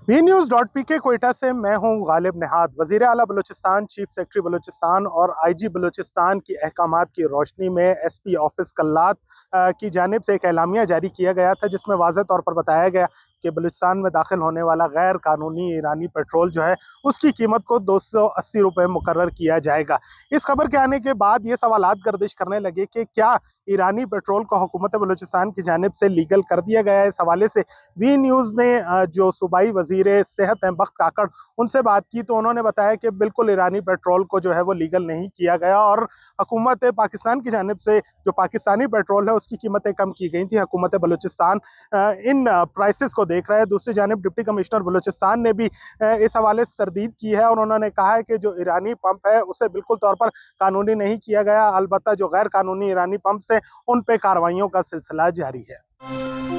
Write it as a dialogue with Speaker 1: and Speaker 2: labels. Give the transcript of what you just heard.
Speaker 1: We न्यूज़.पी के कोयटा से मैं हूं गालिब निहाद। वज़ीर आला बलूचिस्तान, चीफ सेक्रेटरी बलूचिस्तान और आईजी बलूचिस्तान की अहकामात की रोशनी में एसपी ऑफिस कल्लात की जानिब से एक एलामिया जारी किया गया था, जिसमें वाज़ेह तौर पर बताया गया कि बलूचिस्तान में दाखिल होने वाला गैर कानूनी ईरानी पेट्रोल जो है उसकी कीमत को 280 रुपये मुकर्रर किया जाएगा। इस खबर के आने के बाद ये सवालात गर्दिश करने लगे कि क्या ईरानी पेट्रोल को हुकूमत बलूचिस्तान की जानिब से लीगल कर दिया गया है। इस हवाले से वी न्यूज़ ने जो सूबाई वज़ीर सेहत हैं बख्त काकड़, उनसे बात की तो उन्होंने बताया कि बिल्कुल ईरानी पेट्रोल को जो है वो लीगल नहीं किया गया और हुकूमत पाकिस्तान की जानिब से जो पाकिस्तानी पेट्रोल है उसकी कीमतें कम की गई थी। हुकूमत बलूचिस्तान इन प्राइसेस को देख रहा है। दूसरी जानिब डिप्टी कमिश्नर बलूचिस्तान ने भी इस हवाले से तरदीद की है और उन्होंने कहा है कि जो ईरानी पंप है उसे बिल्कुल तौर पर कानूनी नहीं किया गया, अलबत्ता जो गैर कानूनी ईरानी पंप से उन पे कार्रवाइयों का सिलसिला जारी है।